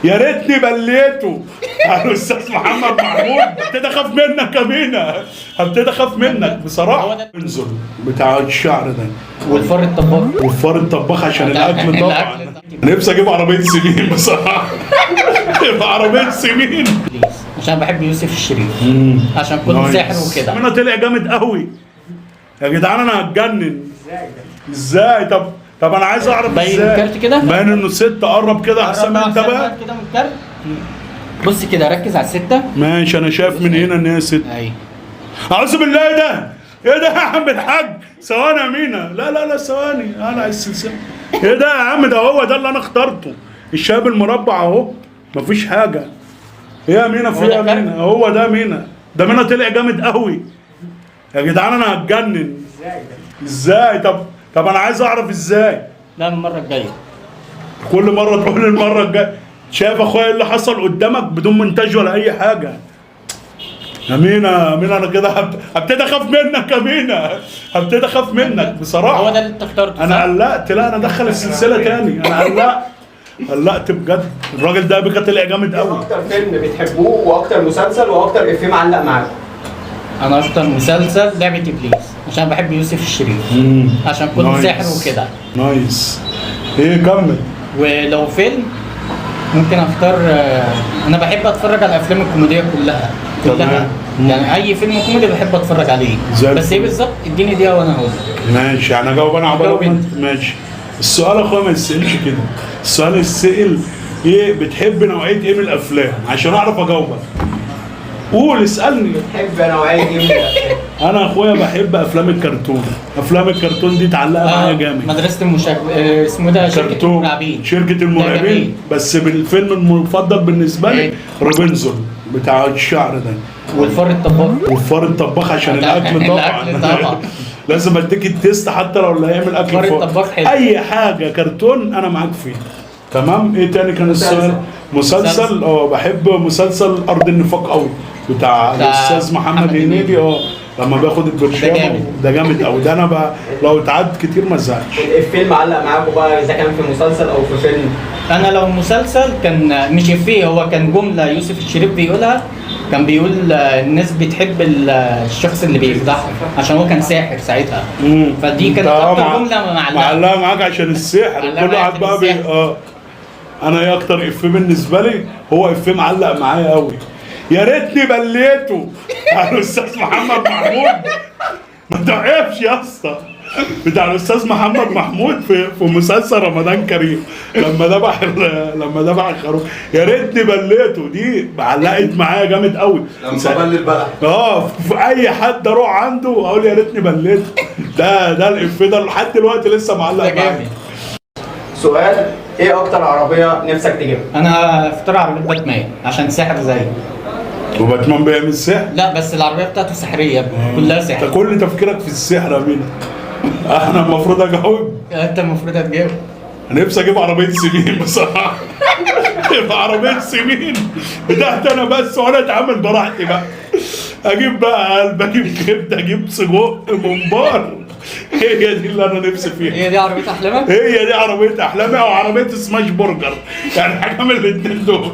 يا ريتني بليته على الاستاذ محمد محمود. ابتدي اخاف منك يا مينا، ابتدي اخاف منك بصراحه. انزل بتاع الشعر ده والفار الطباخ. والفار الطباخ عشان الاكل طبعا. نفسي اجيب عربيه سمين بصراحه. عربيه سمين عشان بحب يوسف الشريف عشان كله ساحر وكده. انا طلع جامد قوي يا جدعان، انا هتجنن. ازاي؟ طب انا عايز اعرف ازاي. باين الكارت كده، باين انه 6. قرب كده احسن انت بقى كده من الكارت. بص كده ركز على ال6. ماشي، انا شايف من هنا ان هي 6. ايوه. اعوذ بالله. ايه ده؟ ايه ده يا عم الحاج؟ ثواني يا مينا. لا ثواني، انا عايز السلسله. ايه ده يا عم؟ ده هو ده اللي انا اخترته، الشاب المربع اهو، مفيش حاجه. ايه يا مينا؟ في يا مينا؟ هو ده مينا. ده مينا طلع جامد قوي يا جدعان، انا هتجنن. ازاي؟ طب انا عايز اعرف ازاي. لا من المره الجايه. كل مره تقول لي المره الجايه. شايف اخويا اللي حصل قدامك بدون مونتاج ولا اي حاجه. يا مينا انا كده هبتدي اخاف منك يا مينا، هبتدي اخاف منك بصراحه. هو ده اللي انت اخترته. انا قلقت. لا انا ادخل السلسله تاني. انا قلقت بجد. الراجل ده بيك طلع جامد قوي. اكتر فيلم بتحبوه واكتر مسلسل واكتر افيه معلق معاكم؟ انا اكتر مسلسل لعبه ابليس عشان بحب يوسف الشريف عشان كله ساحر وكده. نايس. ايه كمل. ولو فيلم ممكن اختار، انا بحب اتفرج على الافلام الكوميديه كلها. يعني اي فيلم كوميدي بحب اتفرج عليه. بس ايه بالظبط؟ اديني دقيقه وانا هقول. ماشي، يعني اجاوب انا عقبال. ماشي. السؤال يا اخويا ما يتسالش كده. السؤال يتسال ايه بتحب نوعيه ايه من الافلام عشان اعرف اجاوبك. قول اسالني. بتحب نوعيه ايه من الافلام؟ انا يا اخويا بحب افلام الكرتون. افلام الكرتون دي اتعلقت معايا جامد. مدرسه اسمه ده شركه المرعبين. شركه المرعبين. بس بالفيلم المفضل بالنسبه لي روبنزون بتاع الشعر ده. والفار الطباخ. والفار الطباخ عشان الاكل طبعا. لازم اديك التيست حتى لو اللي هيعمل اكل الفار الطباخ حلو. اي حاجه كرتون انا معاك فيها. تمام. ايه تاني كان السؤال؟ مسلسل. بحب مسلسل ارض النفاق قوي بتاع الاستاذ محمد هنيدي. لما باخد البرشام ده جامد قوي. ده انا بقى لو اتعاد كتير ما ازهقش. الافيه معلق معاكم بقى اذا كان في مسلسل او في فيلم؟ انا لو مسلسل كان مش افيه، هو كان جمله يوسف الشريف بيقولها. كان بيقول الناس بتحب الشخص اللي بيفضحها عشان هو كان ساحر ساعتها. فدي كانت اكتر جمله معلقه معاك عشان السحر. كل واحد بقى انا ايه اكتر افيه بالنسبه لي؟ هو افيه معلق معايا قوي. يا ريتني بليته على الاستاذ محمد محمود. ما تعرفش يا اسطى بتاع الاستاذ محمد محمود في مسلسل رمضان كريم لما ذبح الخروف. يا ريتني بليته دي علقت معايا جامد قوي. لما بلل بقى في اي حد اروح عنده اقول يا ريتني بليته. ده الافيه ده لحد دلوقتي لسه معلق معايا. سؤال، ايه اكتر عربيه نفسك تجيبها؟ انا اختار عربيه باتمان عشان ساحر زيه. وباتمان بيعمل سحر؟ لا بس العربيه بتاعته سحريه كلها سحر. انت كل تفكيرك في السحر يا مينا. انا المفروض اجاوب. انت المفروض هتجاوب. انا نفسي اجيب عربيه سمين بصراحه. عربيه سمين بتاعتي انا بس، وانا اتعامل براحتي بقى. اجيب بقى قلب، اجيب كبده، اجيب سجق، ممبار. هي دي اللي انا نفسي فيها. هي دي عربيه احلامك؟ هي دي عربيه احلامي او عربيه سماش برجر، يعني حاجه من الاثنين دول.